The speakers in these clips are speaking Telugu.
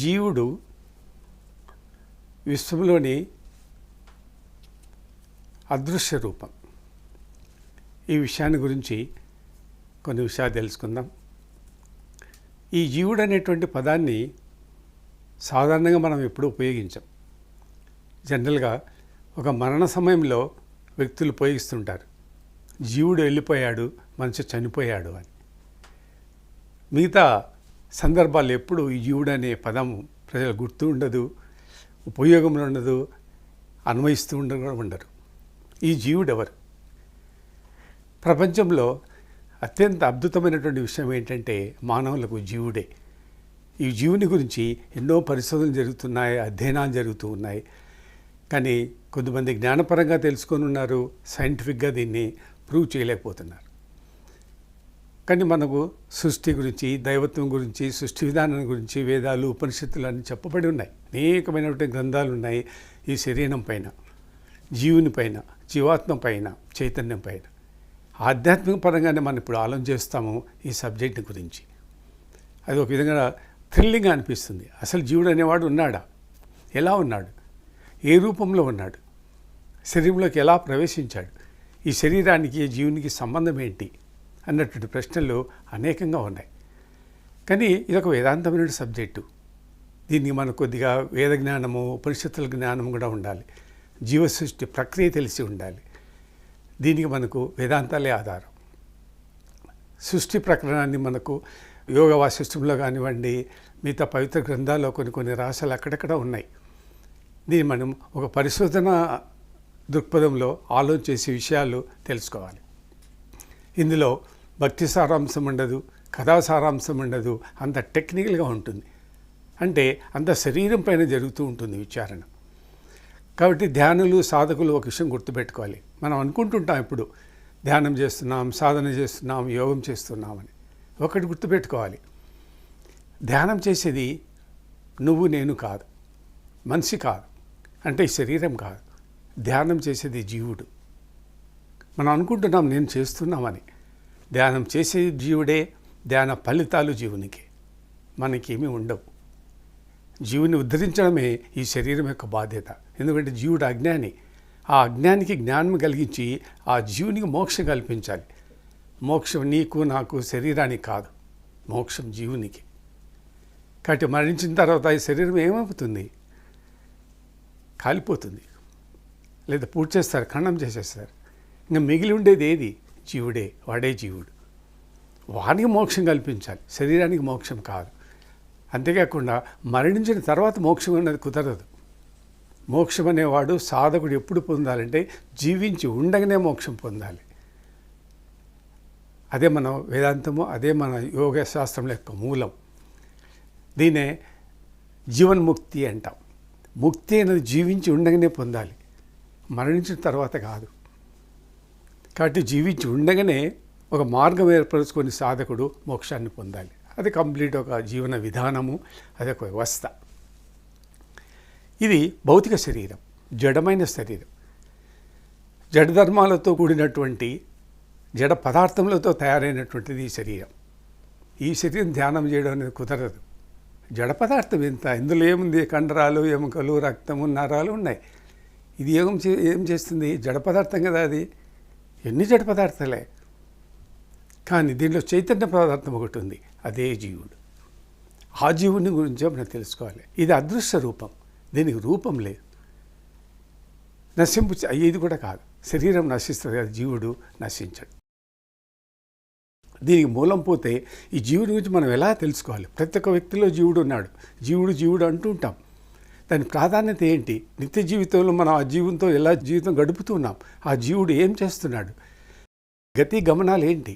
జీవుడు విశ్వంలోని అదృశ్య రూపం. ఈ విషయాన్ని గురించి కొన్ని విషయాలు తెలుసుకుందాం. ఈ జీవుడు అనేటువంటి పదాన్ని సాధారణంగా మనం ఎప్పుడూ ఉపయోగించాం. జనరల్గా ఒక మరణ సమయంలో వ్యక్తులు ఉపయోగిస్తుంటారు, జీవుడు వెళ్ళిపోయాడు, మనిషి చనిపోయాడు అని. మిగతా సందర్భాలు ఎప్పుడు ఈ జీవుడు అనే పదం ప్రజలు గుర్తు ఉండదు, ఉపయోగంలో ఉండదు, అన్వయిస్తూ ఉండరు. ఈ జీవుడు ఎవరు? ప్రపంచంలో అత్యంత అద్భుతమైనటువంటి విషయం ఏంటంటే మానవులకు జీవుడే. ఈ జీవుని గురించి ఎన్నో పరిశోధనలు జరుగుతున్నాయి, అధ్యయనాలు జరుగుతూ ఉన్నాయి. కానీ కొంతమంది జ్ఞానపరంగా తెలుసుకొని ఉన్నారు, సైంటిఫిక్గా దీన్ని ప్రూవ్ చేయలేకపోతున్నారు. కానీ మనకు సృష్టి గురించి, దైవత్వం గురించి, సృష్టి విధానం గురించి వేదాలు, ఉపనిషత్తులు అన్నీ చెప్పబడి ఉన్నాయి. అనేకమైనటువంటి గ్రంథాలు ఉన్నాయి ఈ శరీరం పైన, జీవుని పైన, జీవాత్మ పైన, చైతన్యం పైన. ఆధ్యాత్మిక పరంగానే మనం ఇప్పుడు ఆలోచన చేస్తాము ఈ సబ్జెక్ట్ గురించి. అది ఒక విధంగా థ్రిల్లింగ్ అనిపిస్తుంది. అసలు జీవుడు అనేవాడు ఉన్నాడా? ఎలా ఉన్నాడు? ఏ రూపంలో ఉన్నాడు? శరీరంలోకి ఎలా ప్రవేశించాడు? ఈ శరీరానికి జీవునికి సంబంధం ఏంటి అన్నటువంటి ప్రశ్నలు అనేకంగా ఉన్నాయి. కానీ ఇదొక వేదాంతమైన సబ్జెక్టు. దీనికి మనకు కొద్దిగా వేద జ్ఞానము, ఉపనిషత్తుల జ్ఞానం కూడా ఉండాలి. జీవ సృష్టి ప్రక్రియ తెలిసి ఉండాలి. దీనికి మనకు వేదాంతాలే ఆధారం. సృష్టి ప్రకరణాన్ని మనకు యోగ వాసిష్టంలో కానివ్వండి, మిగతా పవిత్ర గ్రంథాల్లో కొన్ని రహస్యాలు అక్కడక్కడ ఉన్నాయి. దీన్ని మనం ఒక పరిశోధన దృక్పథంలో ఆలోచన చేసే విషయాలు తెలుసుకోవాలి. ఇందులో భక్తి సారాంశం ఉండదు, కథా సారాంశం ఉండదు, అంత టెక్నికల్గా ఉంటుంది. అంటే అంత శరీరం పైన జరుగుతూ ఉంటుంది విచారణ. కాబట్టి ధ్యానులు, సాధకులు ఒక విషయం గుర్తుపెట్టుకోవాలి. మనం అనుకుంటుంటాం ఇప్పుడు ధ్యానం చేస్తున్నాం, సాధన చేస్తున్నాం, యోగం చేస్తున్నామని. ఒకటి గుర్తుపెట్టుకోవాలి, ధ్యానం చేసేది నువ్వు నేను కాదు, మనిషి కాదు, అంటే ఈ శరీరం కాదు. ధ్యానం చేసేది జీవుడు. మనం అనుకుంటున్నాం నేను చేస్తున్నామని. ధ్యానం చేసేది జీవుడే, ధ్యాన ఫలితాలు జీవునికే, మనకేమీ ఉండవు. జీవుని ఉద్ధరించడమే ఈ శరీరం యొక్క బాధ్యత. ఎందుకంటే జీవుడు అజ్ఞాని. ఆ అజ్ఞానికి జ్ఞానం కలిగించి ఆ జీవునికి మోక్షం కల్పించాలి. మోక్షం నీకు, నాకు, శరీరానికి కాదు, మోక్షం జీవునికి. కాబట్టి మరణించిన తర్వాత ఈ శరీరం ఏమవుతుంది? కాలిపోతుంది, లేదా పూర్తి చేస్తారు, ఖండం చేసేస్తారు. ఇంకా మిగిలి ఉండేది ఏది? జీవుడే. వాడే జీవుడు. వానికి మోక్షం కల్పించాలి, శరీరానికి మోక్షం కాదు. అంతేకాకుండా మరణించిన తర్వాత మోక్షం అనేది కుదరదు. మోక్షం అనేవాడు సాధకుడు ఎప్పుడు పొందాలంటే జీవించి ఉండగానే మోక్షం పొందాలి. అదే మన వేదాంతము, అదే మన యోగ శాస్త్రం యొక్క మూలం. దీనే జీవన్ముక్తి అంటాం. ముక్తి అనేది జీవించి ఉండగానే పొందాలి, మరణించిన తర్వాత కాదు. కాబట్టి జీవించి ఉండగానే ఒక మార్గం ఏర్పరచుకొని సాధకుడు మోక్షాన్ని పొందాలి. అది కంప్లీట్ ఒక జీవన విధానము, అదొక వ్యవస్థ. ఇది భౌతిక శరీరం, జడమైన శరీరం. జడధర్మాలతో కూడినటువంటి జడ పదార్థములతో తయారైనటువంటిది ఈ శరీరం. ఈ శరీరం ధ్యానం చేయడం అనేది కుదరదు. జడ పదార్థం ఎంత, ఇందులో ఏముంది? కండరాలు, ఎముకలు, రక్తము, నరాలు ఉన్నాయి. ఇది ఏం చేస్తుంది? జడ పదార్థం కదా అది. ఎన్ని జడ పదార్థాలే. కానీ దీనిలో చైతన్య పదార్థం ఒకటి ఉంది, అదే జీవుడు. ఆ జీవుని గురించి మనం తెలుసుకోవాలి. ఇది అదృశ్య రూపం, దీనికి రూపం లేదు, నశింపు అయ్యేది కూడా కాదు. శరీరం నశిస్తుంది, అది జీవుడు నశించడు. దీనికి మూలం పోతే ఈ జీవుడి గురించి మనం ఎలా తెలుసుకోవాలి? ప్రతి ఒక్క వ్యక్తిలో జీవుడు ఉన్నాడు. జీవుడు అంటూ ఉంటాం. దాని ప్రాధాన్యత ఏంటి? నిత్య జీవితంలో మనం ఆ జీవంతో ఎలా జీవితం గడుపుతున్నాం? ఆ జీవుడు ఏం చేస్తున్నాడు? గతి గమనాలు ఏంటి?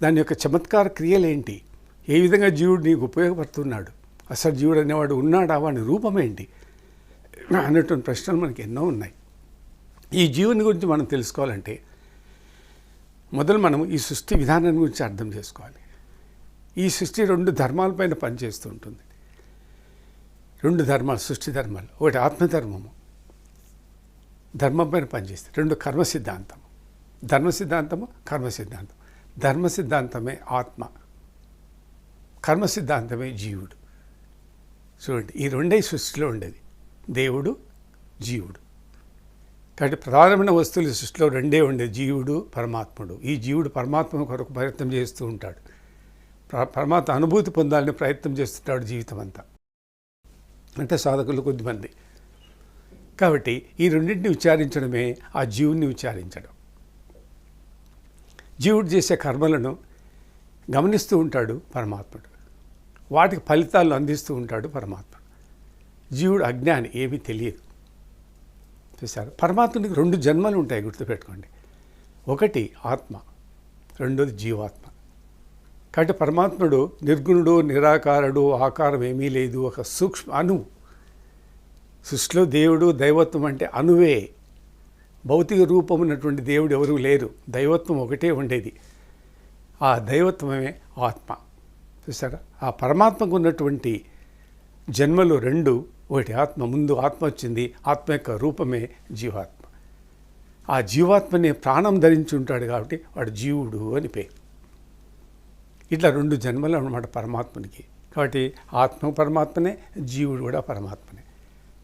దాని యొక్క చమత్కార క్రియలు ఏంటి? ఏ విధంగా జీవుడు నీకు ఉపయోగపడుతున్నాడు? అసలు జీవుడు అనేవాడు ఉన్నాడా? వాడి రూపం ఏంటి అనేటువంటి ప్రశ్నలు మనకి ఎన్నో ఉన్నాయి. ఈ జీవుని గురించి మనం తెలుసుకోవాలంటే మొదలు మనం ఈ సృష్టి విధానం గురించి అర్థం చేసుకోవాలి. ఈ సృష్టి 2 ధర్మాలపైన పనిచేస్తూ ఉంటుంది. 2 ధర్మాలు, సృష్టి ధర్మాలు. ఒకటి ఆత్మధర్మము, ధర్మం పైన పనిచేస్తుంది. 2 కర్మ సిద్ధాంతము, ధర్మ సిద్ధాంతము, కర్మ సిద్ధాంతం. ధర్మ సిద్ధాంతమే ఆత్మ, కర్మ సిద్ధాంతమే జీవుడు. చూడండి, ఈ రెండే సృష్టిలో ఉండేది, దేవుడు, జీవుడు. కాబట్టి ప్రధానమైన వస్తువులు సృష్టిలో రెండే ఉండేది, జీవుడు, పరమాత్ముడు. ఈ జీవుడు పరమాత్మ కొరకు ప్రయత్నం చేస్తూ ఉంటాడు, పరమాత్మ అనుభూతి పొందాలని ప్రయత్నం చేస్తుంటాడు జీవితం అంతా. అంటే సాధకులు కొద్దిమంది. కాబట్టి ఈ రెండింటిని విచారించడమే ఆ జీవుని విచారించడం. జీవుడు చేసే కర్మలను గమనిస్తూ ఉంటాడు పరమాత్ముడు, వాటికి ఫలితాలను అందిస్తూ ఉంటాడు పరమాత్ముడు. జీవుడు అజ్ఞాని, ఏమీ తెలియదు. చూసారు, పరమాత్ముడికి 2 జన్మలు ఉంటాయి, గుర్తుపెట్టుకోండి. ఒకటి ఆత్మ, రెండోది జీవాత్మ. కాబట్టి పరమాత్ముడు నిర్గుణుడు, నిరాకారుడు, ఆకారం ఏమీ లేదు, ఒక సూక్ష్మ అణువు. సృష్టిలో దేవుడు, దైవత్వం అంటే అణువే. భౌతిక రూపం ఉన్నటువంటి దేవుడు ఎవరూ లేరు, దైవత్వం ఒకటే ఉండేది. ఆ దైవత్వమే ఆత్మ. చూసారా, ఆ పరమాత్మకు ఉన్నటువంటి జన్మలు 2. ఒకటి ఆత్మ, ముందు ఆత్మ వచ్చింది, ఆత్మ యొక్క రూపమే జీవాత్మ. ఆ జీవాత్మని ప్రాణం ధరించి ఉంటాడు కాబట్టి వాడు జీవుడు అని పేరు. ఇట్లా 2 జన్మలు అన్నమాట పరమాత్మనికి. కాబట్టి ఆత్మ పరమాత్మనే, జీవుడు కూడా పరమాత్మనే.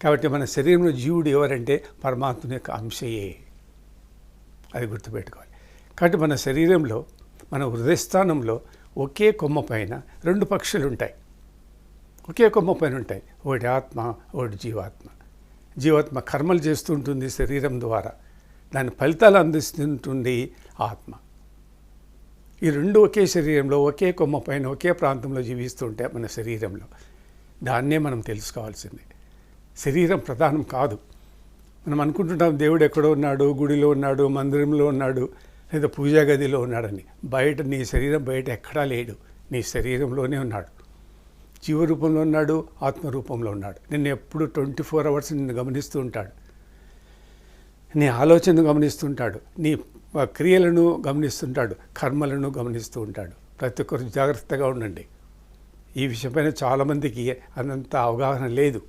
కాబట్టి మన శరీరంలో జీవుడు ఎవరంటే పరమాత్మ యొక్క అంశయే, అది గుర్తుపెట్టుకోవాలి. కాబట్టి మన శరీరంలో, మన హృదయస్థానంలో ఒకే కొమ్మ పైన 2 పక్షులు ఉంటాయి, ఒకే కొమ్మ పైన ఉంటాయి. ఒకటి ఆత్మ, ఒకటి జీవాత్మ. జీవాత్మ కర్మలు చేస్తూ ఉంటుంది శరీరం ద్వారా, దాని ఫలితాలు అందిస్తుంటుంది ఆత్మ. ఈ 2 ఒకే శరీరంలో, ఒకే కొమ్మ పైన, ఒకే ప్రాంతంలో జీవిస్తూ ఉంటాయి మన శరీరంలో. దాన్నే మనం తెలుసుకోవాల్సింది. శరీరం ప్రధానం కాదు. మనం అనుకుంటుంటాం దేవుడు ఎక్కడో ఉన్నాడు, గుడిలో ఉన్నాడు, మందిరంలో ఉన్నాడు, లేదా పూజా గదిలో ఉన్నాడని. బయట నీ శరీరం బయట ఎక్కడా లేడు, నీ శరీరంలోనే ఉన్నాడు. జీవరూపంలో ఉన్నాడు, ఆత్మరూపంలో ఉన్నాడు. నిన్ను ఎప్పుడు 24 అవర్స్ నిన్ను గమనిస్తూ ఉంటాడు, నీ ఆలోచనను గమనిస్తుంటాడు, నీ క్రియలను గమనిస్తుంటాడు, కర్మలను గమనిస్తూ ఉంటాడు. ప్రతి ఒక్కరు జాగ్రత్తగా ఉండండి. ఈ విషయంపైన చాలామందికి అంత అవగాహన లేదు.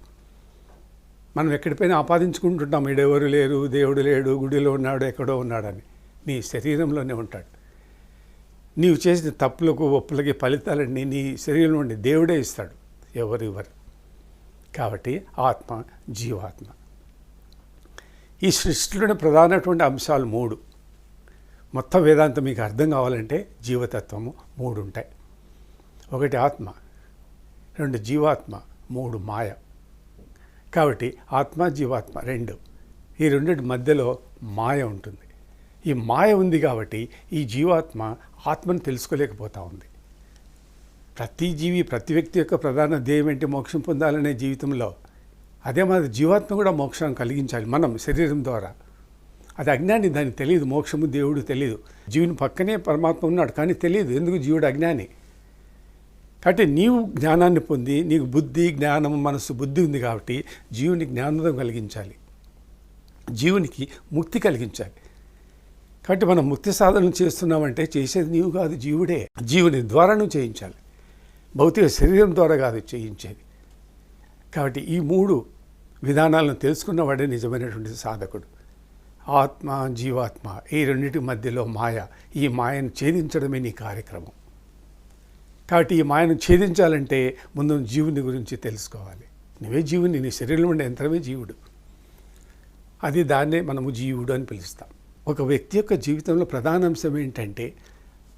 మనం ఎక్కడిపైన ఆపాదించుకుంటుంటాం, ఈడెవరు లేరు, దేవుడు లేడు, గుడిలో ఉన్నాడు, ఎక్కడో ఉన్నాడని. నీ శరీరంలోనే ఉంటాడు. నీవు చేసిన తప్పులకు, ఒప్పులకి ఫలితాలన్నీ నీ శరీరంలో ఉండి దేవుడే ఇస్తాడు, ఎవరు ఇవ్వరు. కాబట్టి ఆత్మ, జీవాత్మ. ఈ సృష్టిలోని ప్రధానటువంటి అంశాలు 3. మొత్తం వేదాంతం మీకు అర్థం కావాలంటే జీవతత్వము 3 ఉంటాయి. ఒకటి ఆత్మ, 2 జీవాత్మ, 3 మాయ. కాబట్టి ఆత్మ, జీవాత్మ 2. ఈ 2 మధ్యలో మాయ ఉంటుంది. ఈ మాయ ఉంది కాబట్టి ఈ జీవాత్మ ఆత్మను తెలుసుకోలేకపోతూ ఉంది. ప్రతి జీవి, ప్రతి వ్యక్తి యొక్క ప్రధాన ధ్యేయం ఏంటి? మోక్షం పొందాలనే జీవితంలో. అదే మాది జీవాత్మ కూడా మోక్షం కలిగించాలి మనం శరీరం ద్వారా. అది అజ్ఞాని, దానికి తెలియదు. మోక్షము, దేవుడు తెలియదు. జీవుని పక్కనే పరమాత్మ ఉన్నాడు కానీ తెలియదు, ఎందుకు? జీవుడు అజ్ఞాని. కాబట్టి నీవు జ్ఞానాన్ని పొంది, నీకు బుద్ధి, జ్ఞానం, మనస్సు, బుద్ధి ఉంది కాబట్టి జీవుని జ్ఞానోదయం కలిగించాలి, జీవునికి ముక్తి కలిగించాలి. కాబట్టి మనం ముక్తి సాధన చేస్తున్నామంటే చేసేది నీవు కాదు, జీవుడే. జీవుని ద్వారా నువ్వు చేయించాలి, భౌతిక శరీరం ద్వారా కాదు చేయించేది. కాబట్టి ఈ 3 విధానాలను తెలుసుకున్నవాడే నిజమైనటువంటి సాధకుడు. ఆత్మ, జీవాత్మ, ఈ 2 మధ్యలో మాయ. ఈ మాయను ఛేదించడమే నీ కార్యక్రమం. కాబట్టి ఈ మాయను ఛేదించాలంటే ముందు జీవుని గురించి తెలుసుకోవాలి. నువ్వే జీవుని, నీ శరీరంలో ఉండే యంత్రమే జీవుడు. అది దాన్నే మనము జీవుడు అని పిలుస్తాం. ఒక వ్యక్తి యొక్క జీవితంలో ప్రధాన అంశం ఏంటంటే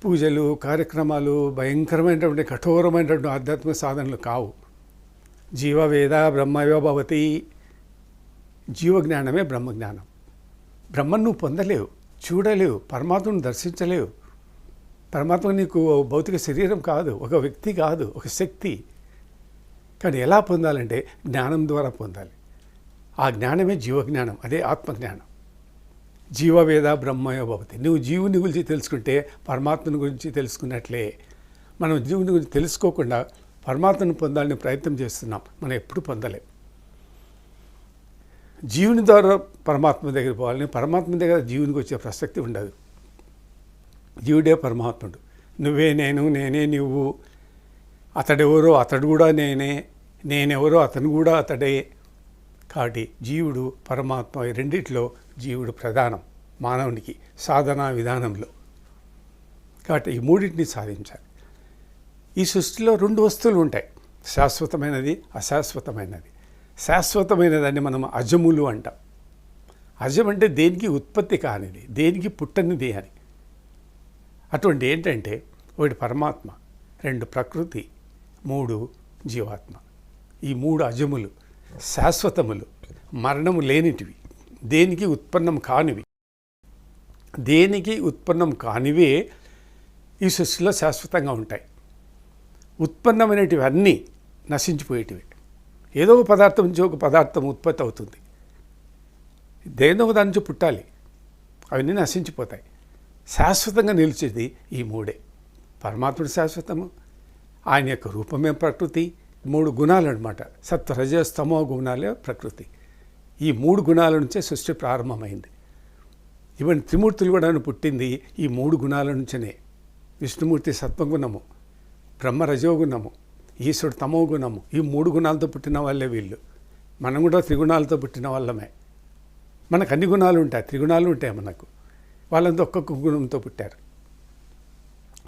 పూజలు, కార్యక్రమాలు, భయంకరమైనటువంటి కఠోరమైనటువంటి ఆధ్యాత్మిక సాధనలు కావు. జీవవేద బ్రహ్మయో భవతి. జీవజ్ఞానమే బ్రహ్మజ్ఞానం. బ్రహ్మను నువ్వు పొందలేవు, చూడలేవు, పరమాత్మను దర్శించలేవు. పరమాత్మ నీకు భౌతిక శరీరం కాదు, ఒక వ్యక్తి కాదు, ఒక శక్తి. కానీ ఎలా పొందాలంటే జ్ఞానం ద్వారా పొందాలి. ఆ జ్ఞానమే జీవజ్ఞానం, అదే ఆత్మజ్ఞానం. జీవవేద బ్రహ్మయో భవతి. నువ్వు జీవుని గురించి తెలుసుకుంటే పరమాత్మని గురించి తెలుసుకున్నట్లే. మనం జీవుని గురించి తెలుసుకోకుండా పరమాత్మను పొందాలని ప్రయత్నం చేస్తున్నాం, మనం ఎప్పుడు పొందలేం. జీవుని ద్వారా పరమాత్మ దగ్గర పోవాలని, పరమాత్మ దగ్గర జీవునికి వచ్చే ప్రసక్తి ఉండదు. జీవుడే పరమాత్ముడు. నువ్వే నేను, నేనే నువ్వు, అతడెవరో అతడు కూడా నేనే, నేనెవరో అతను కూడా అతడే. కాబట్టి జీవుడు, పరమాత్మ, ఈ రెండిట్లో జీవుడు ప్రధానం మానవునికి సాధనా విధానంలో. కాబట్టి ఈ 3టిని సాధించాలి. ఈ సృష్టిలో 2 వస్తువులు ఉంటాయి, శాశ్వతమైనది, అశాశ్వతమైనది. శాశ్వతమైనదాన్ని మనం అజములు అంటాం. అజం అంటే దేనికి ఉత్పత్తి కానిది, దేనికి పుట్టనిది అని. అటువంటి ఏంటంటే ఒకటి పరమాత్మ, 2 ప్రకృతి, 3 జీవాత్మ. ఈ 3 అజములు శాశ్వతములు, మరణము లేనిటివి, దేనికి ఉత్పన్నం కానివి. దేనికి ఉత్పన్నం కానివే ఈ సృష్టిలో శాశ్వతంగా ఉంటాయి. ఉత్పన్నమైనటివి అన్నీ నశించిపోయేటివి. ఏదో ఒక పదార్థం నుంచి ఒక పదార్థం ఉత్పత్తి అవుతుంది. దేనో దాని నుంచి పుట్టాలి, అవన్నీ నశించిపోతాయి. శాశ్వతంగా నిలిచేది ఈ 3. పరమాత్ముడు శాశ్వతము, ఆయన యొక్క రూపమే ప్రకృతి. 3 గుణాలు అన్నమాట. సత్వ రజ స్తమో గుణాలే ప్రకృతి. ఈ 3 గుణాల నుంచే సృష్టి ప్రారంభమైంది. ఈవెన్ త్రిమూర్తులు కూడా పుట్టింది ఈ 3 గుణాల నుంచే. విష్ణుమూర్తి సత్వగుణము, బ్రహ్మ రజోగుణము, ఈశ్వరుడు తమో గుణము. ఈ 3 గుణాలతో పుట్టిన వాళ్ళే వీళ్ళు. మనం కూడా త్రిగుణాలతో పుట్టిన వాళ్ళమే. మనకు అన్ని గుణాలు ఉంటాయి, త్రిగుణాలు ఉంటాయి మనకు. వాళ్ళంతా ఒక్కొక్క గుణంతో పుట్టారు.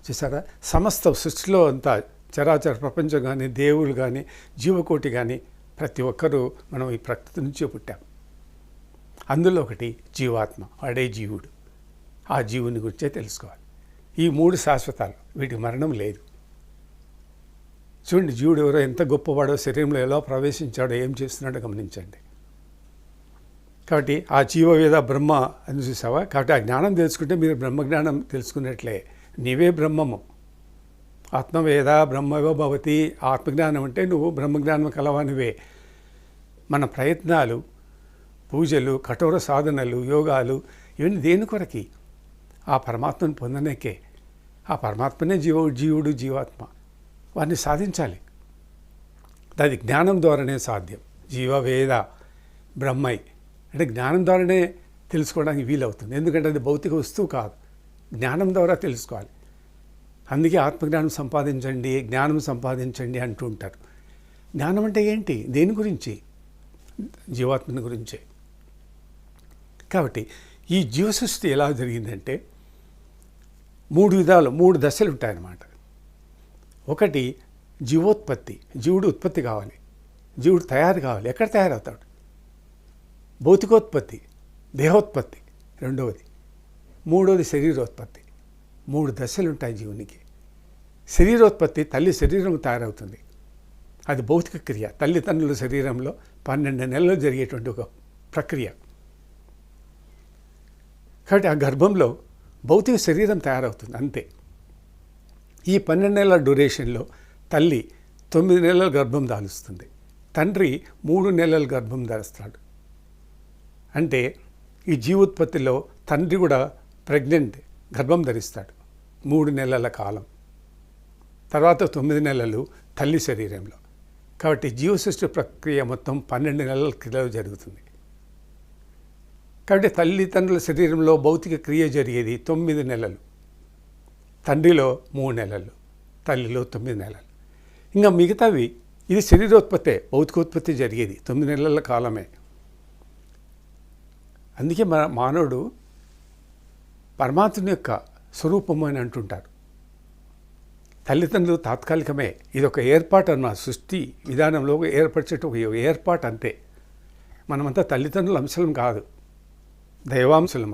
చూసారా, సమస్త సృష్టిలో అంతా చరాచర ప్రపంచం కానీ, దేవుళ్ళు కానీ, జీవకోటి కానీ, ప్రతి ఒక్కరూ మనం ఈ ప్రకృతి నుంచే పుట్టాం. అందులో ఒకటి జీవాత్మ, వాడే జీవుడు. ఆ జీవుని గురించే తెలుసుకోవాలి. ఈ 3 శాశ్వతాలు, వీటికి మరణం లేదు. చూడండి, జీవుడు ఎవరో, ఎంత గొప్పవాడో, శరీరంలో ఎలా ప్రవేశించాడో, ఏం చేస్తున్నాడో గమనించండి. కాబట్టి ఆ జీవవేద బ్రహ్మ అని చూసావా. కాబట్టి ఆ జ్ఞానం తెలుసుకుంటే మీరు బ్రహ్మజ్ఞానం తెలుసుకున్నట్లే. నీవే బ్రహ్మము. ఆత్మవేద బ్రహ్మవో భవతి. ఆత్మజ్ఞానం అంటే నువ్వు బ్రహ్మజ్ఞానం కలవానివే. మన ప్రయత్నాలు, పూజలు, కఠోర సాధనలు, యోగాలు, ఇవన్నీ దేని కొరకి? ఆ పరమాత్మను పొందనేకే. ఆ పరమాత్మనే జీవుడు జీవాత్మ. వారిని సాధించాలి. అది జ్ఞానం ద్వారానే సాధ్యం. జీవవేద బ్రహ్మై అంటే జ్ఞానం ద్వారానే తెలుసుకోవడానికి వీలవుతుంది. ఎందుకంటే అది భౌతిక వస్తువు కాదు, జ్ఞానం ద్వారా తెలుసుకోవాలి. అందుకే ఆత్మజ్ఞానం సంపాదించండి, జ్ఞానం సంపాదించండి అంటూ ఉంటారు. జ్ఞానం అంటే ఏంటి? దేని గురించి? జీవాత్మని గురించే. కాబట్టి ఈ జీవసృష్టి ఎలా జరిగిందంటే 3 విధాలు, 3 దశలు ఉంటాయన్నమాట. ఒకటి జీవోత్పత్తి. జీవుడు ఉత్పత్తి కావాలి, జీవుడు తయారు కావాలి. ఎక్కడ తయారవుతాడు? భౌతికోత్పత్తి, దేహోత్పత్తి రెండవది. 3వది శరీరోత్పత్తి. 3 దశలు ఉంటాయి జీవునికి. శరీరోత్పత్తి, తల్లి శరీరం తయారవుతుంది. అది భౌతిక క్రియ. తల్లిదండ్రుల శరీరంలో 12 నెలలు జరిగేటువంటి ఒక ప్రక్రియ. కాబట్టి ఆ గర్భంలో భౌతిక శరీరం తయారవుతుంది అంతే. ఈ 12 నెలల డ్యూరేషన్లో తల్లి 9 నెలల గర్భం దాలుస్తుంది, తండ్రి 3 నెలల గర్భం దాలుస్తాడు. అంటే ఈ జీవోత్పత్తిలో తండ్రి కూడా ప్రెగ్నెంట్, గర్భం ధరిస్తాడు 3 నెలల కాలం. తర్వాత 9 నెలలు తల్లి శరీరంలో. కాబట్టి జీవసృష్టి ప్రక్రియ మొత్తం 12 నెలల క్రియలో జరుగుతుంది. కాబట్టి తల్లిదండ్రుల శరీరంలో భౌతిక క్రియ జరిగేది 9 నెలలు, తండ్రిలో 3 నెలలు, తల్లిలో 9 నెలలు. ఇంకా మిగతావి ఇది శరీరోత్పత్తే, భౌతికోత్పత్తి జరిగేది 9 నెలల కాలమే. అందుకే మానవుడు పరమాత్ముని యొక్క స్వరూపము అని అంటుంటారు. తల్లిదండ్రులు తాత్కాలికమే, ఇది ఒక ఏర్పాటు అన్న సృష్టి విధానంలో ఏర్పరిచేట ఒక ఏర్పాటు అంతే. మనమంతా తల్లిదండ్రుల అంశం కాదు, దైవాంశలు.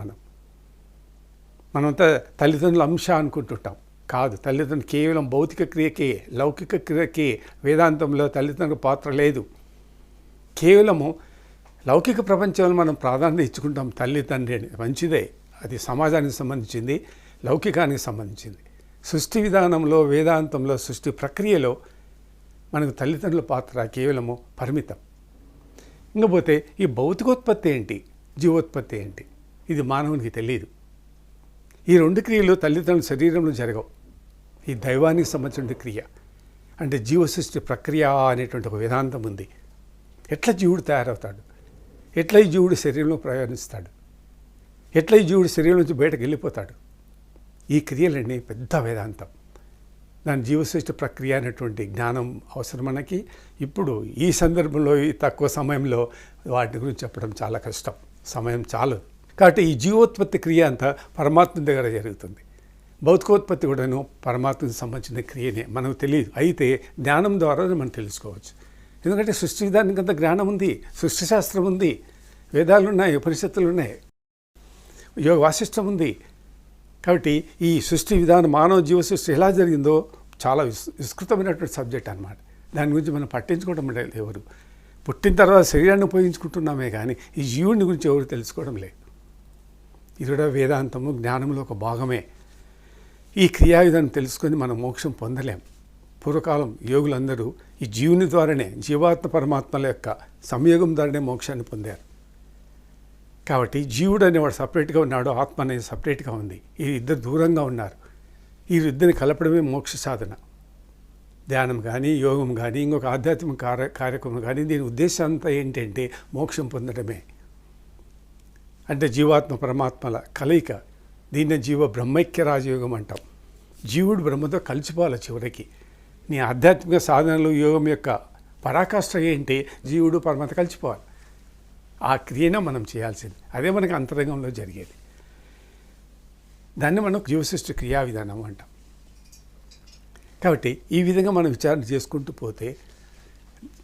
మనమంతా తల్లిదండ్రుల అంశ అనుకుంటుంటాం. కాదు, తల్లిదండ్రులు కేవలం భౌతిక క్రియకే, లౌకిక క్రియకే వేదాంతంలో తల్లిదండ్రుల పాత్ర లేదు. కేవలము లౌకిక ప్రపంచంలో మనం ప్రాధాన్యత ఇచ్చుకుంటాం తల్లిదండ్రి అని. మంచిదే, అది సమాజానికి సంబంధించింది, లౌకికానికి సంబంధించింది. సృష్టి విధానంలో, వేదాంతంలో, సృష్టి ప్రక్రియలో మనకు తల్లిదండ్రుల పాత్ర కేవలము పరిమితం. ఇంకపోతే ఈ భౌతికోత్పత్తి ఏంటి, జీవోత్పత్తి ఏంటి, ఇది మానవునికి తెలియదు. ఈ 2 క్రియలు తల్లిదండ్రుల శరీరంలో జరగవు. ఈ దైవానికి సంబంధించిన క్రియ అంటే జీవసృష్టి ప్రక్రియ అనేటువంటి ఒక వేదాంతం ఉంది. ఎట్లా జీవుడు తయారవుతాడు, ఎట్లా ఈ జీవుడు శరీరంలో ప్రయాణిస్తాడు, ఎట్లా ఈ జీవుడు శరీరం నుంచి బయటకు వెళ్ళిపోతాడు, ఈ క్రియలన్నీ పెద్ద వేదాంతం. దాని జీవసృష్టి ప్రక్రియ అనేటువంటి జ్ఞానం అవసరం మనకి. ఇప్పుడు ఈ సందర్భంలో, ఈ తక్కువ సమయంలో వాటి గురించి చెప్పడం చాలా కష్టం, సమయం చాలు. కాబట్టి ఈ జీవోత్పత్తి క్రియ అంతా పరమాత్మ దగ్గర జరుగుతుంది. భౌతికోత్పత్తి కూడాను పరమాత్మకు సంబంధించిన క్రియనే, మనకు తెలియదు. అయితే జ్ఞానం ద్వారా మనం తెలుసుకోవచ్చు. ఎందుకంటే సృష్టి విధానానికి అంత జ్ఞానం ఉంది, సృష్టి శాస్త్రం ఉంది, వేదాలు ఉన్నాయి, ఉపనిషత్తులు ఉన్నాయి, యోగ వాసిష్టం ఉంది. కాబట్టి ఈ సృష్టి విధానం, మానవ జీవ సృష్టి ఎలా జరిగిందో చాలా విస్తృతమైనటువంటి సబ్జెక్ట్ అన్నమాట. దాని గురించి మనం పట్టించుకోవడం లేదు. ఎవరు పుట్టిన తర్వాత శరీరాన్ని ఉపయోగించుకుంటున్నామే కానీ ఈ జీవుని గురించి ఎవరు తెలుసుకోవడం లేదు. ఇది కూడా వేదాంతము జ్ఞానంలో ఒక భాగమే. ఈ క్రియా విధానం తెలుసుకొని మనం మోక్షం పొందలేం. పూర్వకాలం యోగులందరూ ఈ జీవుని ద్వారానే, జీవాత్మ పరమాత్మల యొక్క సంయోగం ద్వారానే మోక్షాన్ని పొందారు. కాబట్టి జీవుడు అనేవాడు సపరేట్గా ఉన్నాడు, ఆత్మ అనేది సపరేట్గా ఉంది. ఈ ఇద్దరు దూరంగా ఉన్నారు. ఈ ఇద్దరిని కలపడమే మోక్ష సాధన. ధ్యానం కానీ, యోగం కానీ, ఇంకొక ఆధ్యాత్మిక కార్యక్రమం కానీ, దీని ఉద్దేశం అంతా ఏంటంటే మోక్షం పొందడమే. అంటే జీవాత్మ పరమాత్మల కలయిక. దీన్నే జీవ బ్రహ్మైక్య రాజయోగం అంటాం. జీవుడు బ్రహ్మతో కలిసిపోవాలి చివరికి. నీ ఆధ్యాత్మిక సాధనలు, యోగం యొక్క పరాకాష్ఠ ఏంటి? జీవుడు పరమాత్మ కలిసిపోవాలి. ఆ క్రియనే మనం చేయాల్సింది. అదే మనకు అంతరంగంలో జరిగేది. దాన్ని మనం జీవసృష్టి క్రియా విధానం అంటాం. కాబట్టి ఈ విధంగా మనం విచారణ చేసుకుంటూ పోతే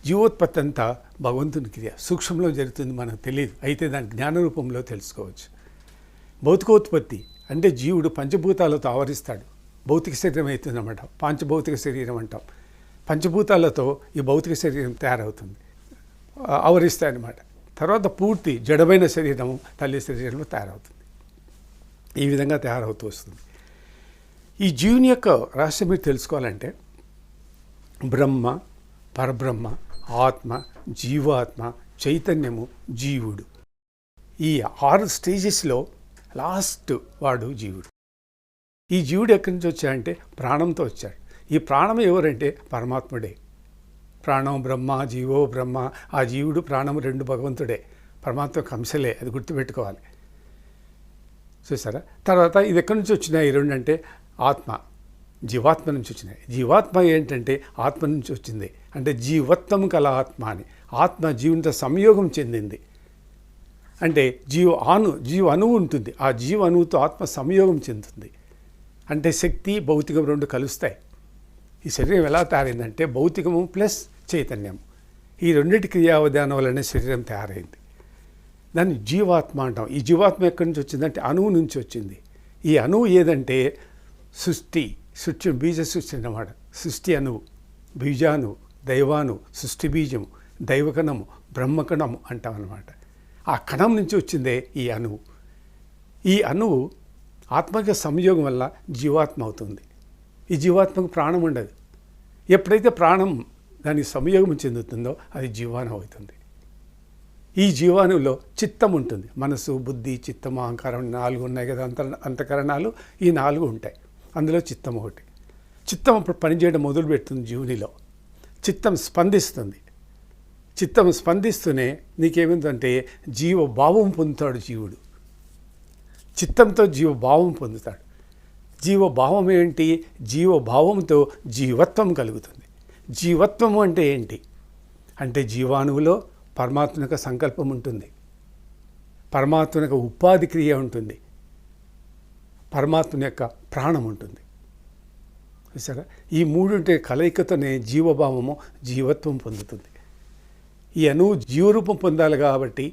జీవోత్పత్తి అంతా భగవంతుని క్రియ సూక్ష్మంలో జరుగుతుంది, మనకు తెలియదు. అయితే దాని జ్ఞాన రూపంలో తెలుసుకోవచ్చు. భౌతికోత్పత్తి అంటే జీవుడు పంచభూతాలతో ఆవరిస్తాడు. భౌతిక శరీరం అవుతుంది అన్నమాట. పాంచభౌతిక శరీరం అంటాం. పంచభూతాలతో ఈ భౌతిక శరీరం తయారవుతుంది, ఆవరిస్తాయన్నమాట. తర్వాత పూర్తి జడమైన శరీరము తల్లి శరీరంలో తయారవుతుంది. ఈ విధంగా తయారవుతూ వస్తుంది. ఈ జీవుని యొక్క రహస్యం మీరు తెలుసుకోవాలంటే బ్రహ్మ, పరబ్రహ్మ, ఆత్మ, జీవాత్మ, చైతన్యము, జీవుడు, ఈ 6 స్టేజెస్లో లాస్ట్ వాడు జీవుడు. ఈ జీవుడు ఎక్కడి నుంచి వచ్చాడంటే ప్రాణంతో వచ్చాడు. ఈ ప్రాణం ఎవరంటే పరమాత్ముడే. ప్రాణం బ్రహ్మ, జీవో బ్రహ్మ. ఆ జీవుడు ప్రాణము 2 భగవంతుడే, పరమాత్మకు అంశలే, అది గుర్తుపెట్టుకోవాలి. చూసారా? తర్వాత ఇది ఎక్కడి నుంచి వచ్చినాయి ఈ 2 అంటే ఆత్మ, జీవాత్మ నుంచి వచ్చినాయి. జీవాత్మ ఏంటంటే ఆత్మ నుంచి వచ్చింది. అంటే జీవత్వం కల ఆత్మ అని. ఆత్మ జీవునితో సంయోగం చెందింది. అంటే జీవ అణువు ఉంటుంది. ఆ జీవ అణువుతో ఆత్మ సంయోగం చెందుతుంది. అంటే శక్తి, భౌతికం 2 కలుస్తాయి. ఈ శరీరం ఎలా తయారైందంటే భౌతికము ప్లస్ చైతన్యం, ఈ 2 క్రియావిధానం వల్లనే శరీరం తయారైంది. దాన్ని జీవాత్మ అంటాం. ఈ జీవాత్మ ఎక్కడి నుంచి వచ్చిందంటే అణువు నుంచి వచ్చింది. ఈ అణువు ఏదంటే సృష్టి బీజ సృష్టి అన్నమాట. సృష్టి అణువు, బీజాణువు, దైవాను, సృష్టి బీజము, దైవకణము, బ్రహ్మకణము అంటాం అన్నమాట. ఆ కణం నుంచి వచ్చిందే ఈ అణువు. ఈ అణువు ఆత్మక సంయోగం వల్ల జీవాత్మ అవుతుంది. ఈ జీవాత్మకు ప్రాణం ఉండదు. ఎప్పుడైతే ప్రాణం దానికి సంయోగం చెందుతుందో అది జీవాణు అవుతుంది. ఈ జీవాణువులో చిత్తం ఉంటుంది. మనసు, బుద్ధి, చిత్తం, అహంకారం 4 ఉన్నాయి కదా, అంతఃకరణాలు. ఈ 4 ఉంటాయి. అందులో చిత్తం ఒకటి. చిత్తం అప్పుడు పనిచేయడం మొదలు పెడుతుంది జీవునిలో. చిత్తం స్పందిస్తుంది. చిత్తం స్పందిస్తూనే నీకేమిందంటే జీవభావం పొందుతాడు జీవుడు. చిత్తంతో జీవభావం పొందుతాడు. జీవభావం ఏంటి? జీవభావంతో జీవత్వం కలుగుతుంది. జీవత్వము అంటే ఏంటి అంటే జీవాణువులో పరమాత్మ యొక్క సంకల్పం ఉంటుంది, పరమాత్మ యొక్క ఉపాధి క్రియ ఉంటుంది, పరమాత్మ యొక్క ప్రాణం ఉంటుంది. చూసారా? ఈ 3 కలయికతోనే జీవభావము జీవత్వం పొందుతుంది. ఈ అణువు జీవరూపం పొందాలి కాబట్టి,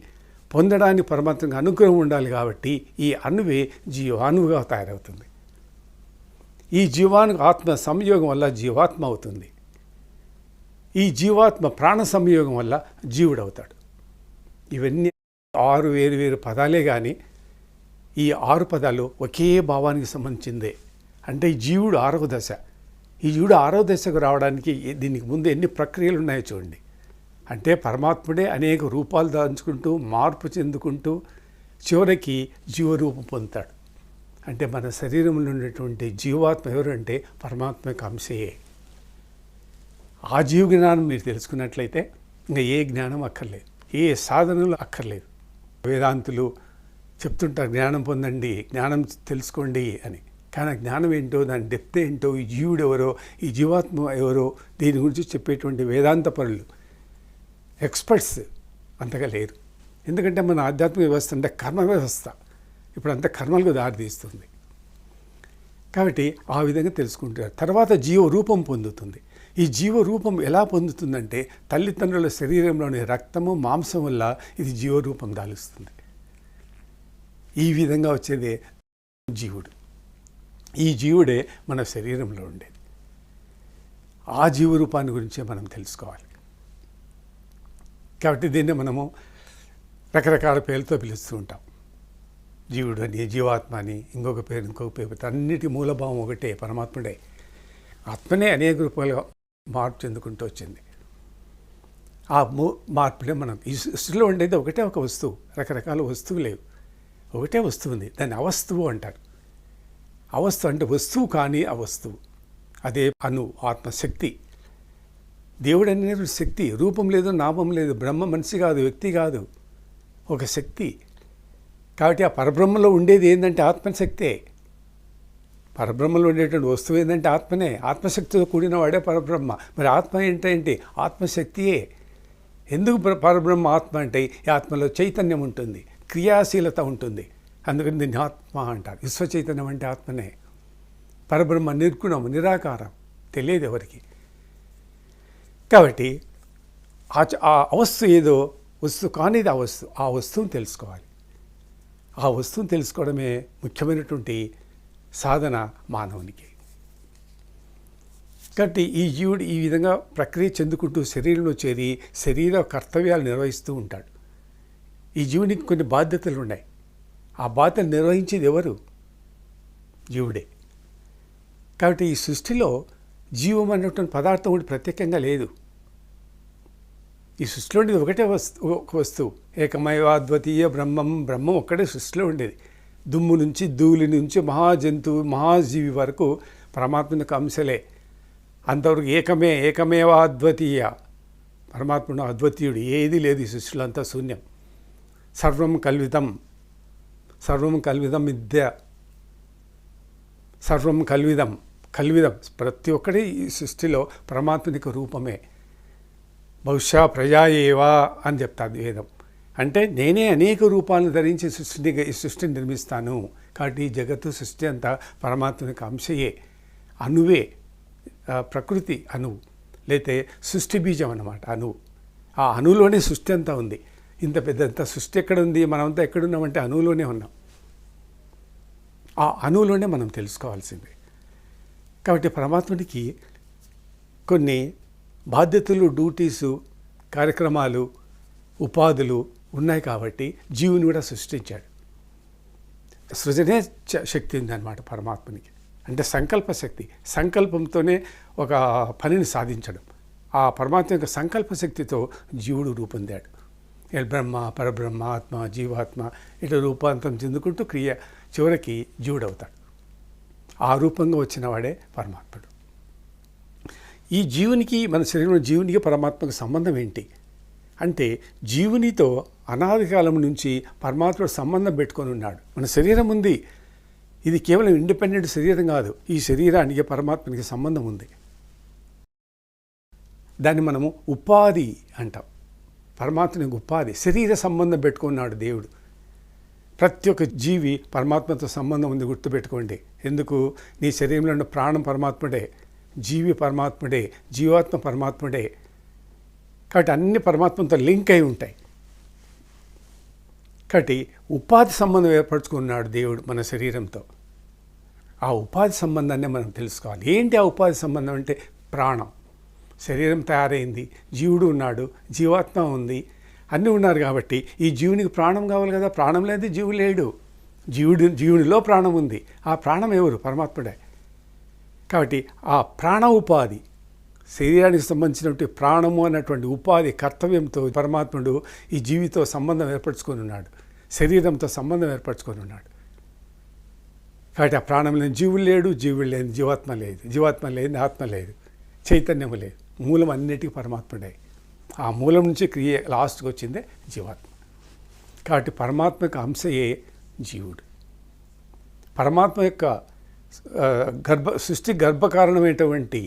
పొందడానికి పరమాత్మకు అనుగ్రహం ఉండాలి కాబట్టి ఈ అణువే జీవాణువుగా తయారవుతుంది. ఈ జీవాణు ఆత్మ సంయోగం వల్ల జీవాత్మ అవుతుంది. ఈ జీవాత్మ ప్రాణ సంయోగం వల్ల జీవుడు అవుతాడు. ఇవన్నీ 6 వేరు పదాలే కానీ ఈ 6 పదాలు ఒకే భావానికి సంబంధించిందే. అంటే ఈ జీవుడు 6వ దశ. ఈ జీవుడు 6వ దశకు రావడానికి దీనికి ముందు ఎన్ని ప్రక్రియలు ఉన్నాయో చూడండి. అంటే పరమాత్ముడే అనేక రూపాలు దాల్చుకుంటూ మార్పు చెందుకుంటూ చివరికి జీవరూపం పొందుతాడు. అంటే మన శరీరంలో ఉన్నటువంటి జీవాత్మ ఎవరంటే పరమాత్మ యొక్క అంశయే. ఆ జీవ జ్ఞానం మీరు తెలుసుకున్నట్లయితే ఇంకా ఏ జ్ఞానం అక్కర్లేదు, ఏ సాధనలు అక్కర్లేదు. వేదాంతులు చెప్తుంటారు జ్ఞానం పొందండి, జ్ఞానం తెలుసుకోండి అని. కానీ జ్ఞానం ఏంటో, దాని డెప్త్ ఏంటో, ఈ జీవుడు ఎవరో, ఈ జీవాత్మ ఎవరో దీని గురించి చెప్పేటువంటి వేదాంత పరులు, ఎక్స్పర్ట్స్ అంతగా లేరు. ఎందుకంటే మన ఆధ్యాత్మిక వ్యవస్థ అంటే కర్మ వ్యవస్థ. ఇప్పుడు అంత కర్మలకు దారితీస్తుంది. కాబట్టి ఆ విధంగా తెలుసుకుంటారు. తర్వాత జీవరూపం పొందుతుంది. ఈ జీవరూపం ఎలా పొందుతుందంటే తల్లిదండ్రుల శరీరంలోని రక్తము మాంసం వల్ల ఇది జీవరూపం దాలుస్తుంది. ఈ విధంగా వచ్చేదే జీవుడు. ఈ జీవుడే మన శరీరంలో ఉండేది. ఆ జీవరూపాన్ని గురించే మనం తెలుసుకోవాలి. కాబట్టి దీన్ని మనము రకరకాల పేర్లతో పిలుస్తూ ఉంటాం. జీవుడు అని, జీవాత్మ అని, ఇంకొక పేరు అన్నిటి మూలభావం ఒకటే, పరమాత్ముడే. ఆత్మనే అనేక రూపాలుగా మార్పు చెందుకుంటూ వచ్చింది. ఆ మార్పులే మనం ఈ సృష్టిలో ఉండేది ఒకటే ఒక వస్తువు, రకరకాల వస్తువు లేవు, ఒకటే వస్తువు ఉంది. దాన్ని అవస్తువు అంటారు. అవస్తువు అంటే వస్తువు కానీ అవస్తువు, అదే ఆత్మశక్తి. దేవుడు అనేది శక్తి, రూపం లేదు, నామం లేదు, బ్రహ్మ మనిషి కాదు, వ్యక్తి కాదు, ఒక శక్తి. కాబట్టి ఆ పరబ్రహ్మలో ఉండేది ఏంటంటే ఆత్మశక్తే. పరబ్రహ్మలో ఉండేటువంటి వస్తువు ఏంటంటే ఆత్మనే. ఆత్మశక్తితో కూడిన వాడే పరబ్రహ్మ. మరి ఆత్మ ఏంటంటే ఆత్మశక్తియే. ఎందుకు పరబ్రహ్మ ఆత్మ అంటే ఈ ఆత్మలో చైతన్యం ఉంటుంది, క్రియాశీలత ఉంటుంది. అందుకని దీన్ని ఆత్మ అంటారు. విశ్వ చైతన్యం అంటే ఆత్మనే. పరబ్రహ్మ నిర్గుణం, నిరాకారం, తెలియదు ఎవరికి. కాబట్టి ఆ అవస్థ ఏదో వస్తువు కానిది ఆ వస్తువుని తెలుసుకోవాలి. ఆ వస్తువుని తెలుసుకోవడమే ముఖ్యమైనటువంటి సాధన మానవునికి. కాబట్టి ఈ జీవుడు ఈ విధంగా ప్రక్రియ చెందుకుంటూ శరీరంలో చేరి శరీర కర్తవ్యాలు నిర్వహిస్తూ ఉంటాడు. ఈ జీవునికి కొన్ని బాధ్యతలు ఉన్నాయి. ఆ బాధ్యతలు నిర్వహించేది ఎవరు? జీవుడే. కాబట్టి ఈ సృష్టిలో జీవం అనేటువంటి పదార్థం ఒకటి ప్రత్యేకంగా లేదు. ఈ సృష్టిలో ఉండేది ఒకటే ఒక వస్తువు, ఏకమైవాద్వితీయ బ్రహ్మం ఒక్కడే సృష్టిలో ఉండేది. దుమ్ము నుంచి, ధూళి నుంచి, మహాజంతువు, మహాజీవి వరకు పరమాత్మకు అంశలే. అంతవరకు ఏకమేవాద్వితీయ పరమాత్మను అద్వితీయుడు. ఏది లేదు ఈ సృష్టిలో, అంతా శూన్యం. సర్వం కల్విదం విద్య, సర్వం కల్విదం. ప్రతి ఒక్కటి ఈ సృష్టిలో పరమాత్మనికి రూపమే. బహుశా ప్రజాయేవా అని చెప్తాది వేదం. అంటే నేనే అనేక రూపాలను ధరించి ఈ సృష్టిని నిర్మిస్తాను. కాబట్టి ఈ జగత్తు సృష్టి అంతా పరమాత్మనికి అంశయే, అణువే. ప్రకృతి అణువు, లేతే సృష్టి బీజం అన్నమాట అణువు. ఆ అణువులోనే సృష్టి అంతా ఉంది. ఇంత పెద్దంత సృష్టి ఎక్కడ ఉంది? మనమంతా ఎక్కడున్నామంటే అణువులోనే ఉన్నాం. ఆ అణువులోనే మనం తెలుసుకోవాల్సింది. కాబట్టి పరమాత్ముడికి కొన్ని బాధ్యతలు, డ్యూటీసు, కార్యక్రమాలు, ఉపాధులు ఉన్నాయి. కాబట్టి జీవుని కూడా సృష్టించాడు. సృజనే శక్తి ఉందన్నమాట పరమాత్మనికి. అంటే సంకల్ప శక్తి. సంకల్పంతోనే ఒక పనిని సాధించడం. ఆ పరమాత్మ యొక్క సంకల్ప శక్తితో జీవుడు రూపొందాడు. బ్రహ్మ, పరబ్రహ్మ, ఆత్మ, జీవాత్మ ఇట్లా రూపాంతరం చెందుకుంటూ చివరికి జీవుడు అవుతాడు. ఆ రూపంగా వచ్చిన వాడే పరమాత్ముడు. ఈ జీవునికి, మన శరీరంలో జీవునికి పరమాత్మకు సంబంధం ఏంటి అంటే, జీవునితో అనాది కాలం నుంచి పరమాత్ముడు సంబంధం పెట్టుకొని ఉన్నాడు. మన శరీరం ఉంది, ఇది కేవలం ఇండిపెండెంట్ శరీరం కాదు. ఈ శరీరానికి పరమాత్మనికి సంబంధం ఉంది. దాన్ని మనము ఉపాధి అంటాం. పరమాత్మనికి ఉపాధి, శరీర సంబంధం పెట్టుకున్నాడు దేవుడు. ప్రతి ఒక్క జీవి పరమాత్మతో సంబంధం ఉంది, గుర్తుపెట్టుకోండి. ఎందుకు? నీ శరీరంలో ఉన్న ప్రాణం పరమాత్ముడే, జీవి పరమాత్ముడే, జీవాత్మ పరమాత్ముడే. కాబట్టి అన్ని పరమాత్మతో లింక్ అయి ఉంటాయి. కాబట్టి ఉపాధి సంబంధం ఏర్పరచుకున్నాడు దేవుడు మన శరీరంతో. ఆ ఉపాధి సంబంధాన్ని మనం తెలుసుకోవాలి. ఏంటి ఆ ఉపాధి సంబంధం అంటే? ప్రాణం. శరీరం తయారైంది, జీవుడు ఉన్నాడు, జీవాత్మ ఉంది, అన్నీ ఉన్నారు. కాబట్టి ఈ జీవునికి ప్రాణం కావాలి కదా. ప్రాణం లేదు, జీవుడు లేడు. జీవునిలో ప్రాణం ఉంది. ఆ ప్రాణం ఎవరు? పరమాత్ముడే. కాబట్టి ఆ ప్రాణ ఉపాధి, శరీరానికి సంబంధించినటువంటి ప్రాణము అన్నటువంటి ఉపాధి కర్తవ్యంతో పరమాత్ముడు ఈ జీవితో సంబంధం ఏర్పరచుకొని ఉన్నాడు, శరీరంతో సంబంధం ఏర్పరచుకొని ఉన్నాడు. కాబట్టి ఆ ప్రాణం లేని జీవుడు లేడు, జీవుడు లేని జీవాత్మ లేదు, జీవాత్మ లేని ఆత్మ లేదు, చైతన్యము లేదు. మూలం అన్నిటికీ పరమాత్ముడే. ఆ మూలం నుంచి లాస్ట్కి వచ్చిందే జీవాత్మ. కాబట్టి పరమాత్మ యొక్క అంశయే జీవుడు. పరమాత్మ యొక్క సృష్టి గర్భకారణమైనటువంటి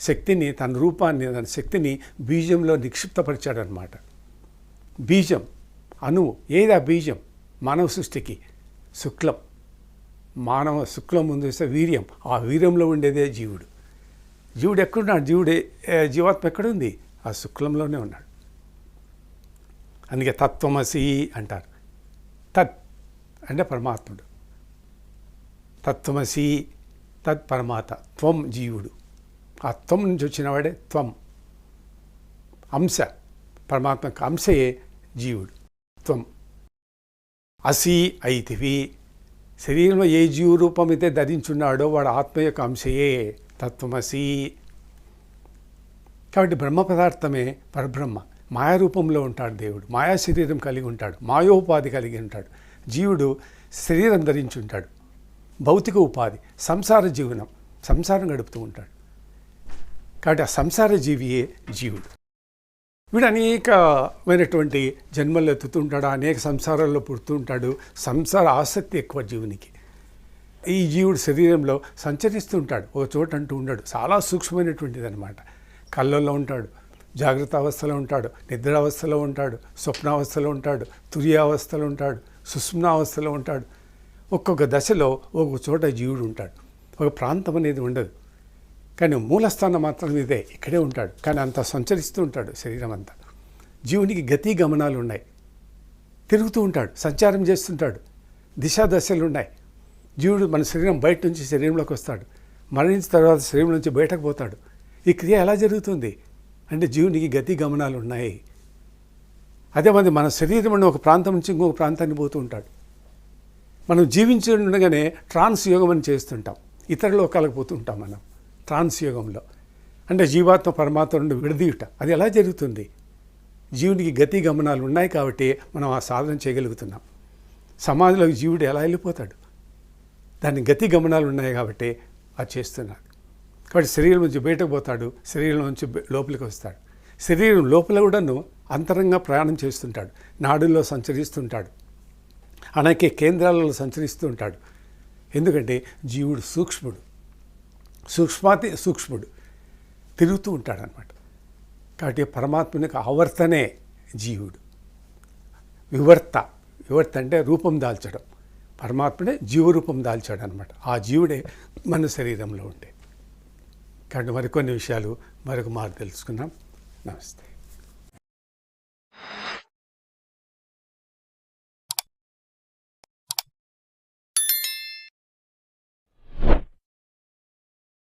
శక్తిని, తన రూపాన్ని, తన శక్తిని బీజంలో నిక్షిప్తపరిచాడనమాట. బీజం, అణువు. ఏది ఆ బీజం? మానవ సృష్టికి శుక్లం, మానవ శుక్లం ముందు వేస్తే వీర్యం, ఆ వీర్యంలో ఉండేదే జీవుడు. జీవుడు ఎక్కడున్నాడు? జీవాత్మ ఎక్కడుంది? ఆ శుక్లంలోనే ఉన్నాడు. అందుకే తత్వమసి అంటారు. తత్ అంటే పరమాత్ముడు, తత్వమసి తత్ పరమాత్మ, త్వం జీవుడు. ఆ త్వం నుంచి వచ్చినవాడే త్వం, అంశ, పరమాత్మకు అంశయే జీవుడు. త్వం అసి అయితివి. శరీరంలో ఏ జీవరూపం అయితే ధరించున్నాడో వాడు ఆత్మ యొక్క అంశయే తత్వమసి. కాబట్టి బ్రహ్మ పదార్థమే పరబ్రహ్మ. మాయారూపంలో ఉంటాడు దేవుడు, మాయా శరీరం కలిగి ఉంటాడు, మాయోపాధి కలిగి ఉంటాడు. జీవుడు శరీరం ధరించి ఉంటాడు, భౌతిక ఉపాధి, సంసార జీవనం, సంసారం గడుపుతూ ఉంటాడు. కాబట్టి ఆ సంసార జీవియే జీవుడు. వీడు అనేకమైనటువంటి జన్మల్లో ఎత్తుతూ ఉంటాడు, అనేక సంసారాల్లో పుడుతూ ఉంటాడు. సంసార ఆసక్తి ఎక్కువ జీవునికి. ఈ జీవుడు శరీరంలో సంచరిస్తూ ఉంటాడు, ఒక చోట అంటూ ఉంటాడు. చాలా సూక్ష్మమైనటువంటిది అనమాట. కళ్ళల్లో ఉంటాడు, జాగ్రత్త అవస్థలో ఉంటాడు, నిద్రావస్థలో ఉంటాడు, స్వప్నావస్థలో ఉంటాడు, తుర్యావస్థలో ఉంటాడు, సుష్మ్నావస్థలో ఉంటాడు. ఒక్కొక్క దశలో ఒక్కొక్క చోట జీవుడు ఉంటాడు. ఒక ప్రాంతం అనేది ఉండదు, కానీ మూలస్థానం మాత్రం ఇదే, ఇక్కడే ఉంటాడు. కానీ అంత సంచరిస్తూ ఉంటాడు శరీరం అంతా. జీవునికి గతి గమనాలు ఉన్నాయి, తిరుగుతూ ఉంటాడు, సంచారం చేస్తుంటాడు, దిశా దశలు ఉన్నాయి. జీవుడు మన శరీరం బయట నుంచి శరీరంలోకి వస్తాడు, మరణించిన తర్వాత శరీరం నుంచి బయటకు పోతాడు. ఈ క్రియ ఎలా జరుగుతుంది అంటే జీవునికి గతి గమనాలు ఉన్నాయి. అదే మన శరీరం ఒక ప్రాంతం నుంచి ఇంకొక ప్రాంతాన్ని పోతూ ఉంటాడు. మనం జీవించి ఉండగానే ట్రాన్స్ యోగం అని చేస్తుంటాం, ఇతర లోకాలకు పోతూ ఉంటాం మనం ట్రాన్స్ యోగంలో. అంటే జీవాత్మ పరమాత్మ నుండి విడదీయుట. అది ఎలా జరుగుతుంది? జీవునికి గతి గమనాలు ఉన్నాయి కాబట్టి మనం ఆ సాధన చేయగలుగుతున్నాం. సమాధిలోకి జీవుడు ఎలా వెళ్ళిపోతాడు? దాని గతి గమనాలు ఉన్నాయి కాబట్టి అది చేస్తున్నాడు. కాబట్టి శరీరం నుంచి బయటకు పోతాడు, శరీరం నుంచి లోపలికి వస్తాడు. శరీరం లోపల కూడాను అంతరంగా ప్రయాణం చేస్తుంటాడు, నాడుల్లో సంచరిస్తుంటాడు, అనేక కేంద్రాలలో సంచరిస్తూ ఉంటాడు. ఎందుకంటే జీవుడు సూక్ష్ముడు, సూక్ష్మాతి సూక్ష్ముడు, తిరుగుతూ ఉంటాడనమాట. కాబట్టి పరమాత్మనికి ఆవర్తనే జీవుడు. వివర్త అంటే రూపం దాల్చడం. పరమాత్మనే జీవరూపం దాల్చాడు అనమాట. ఆ జీవుడే మన శరీరంలో ఉండే. కాబట్టి మరికొన్ని విషయాలు మరొక మారు తెలుసుకున్నాం. నమస్తే.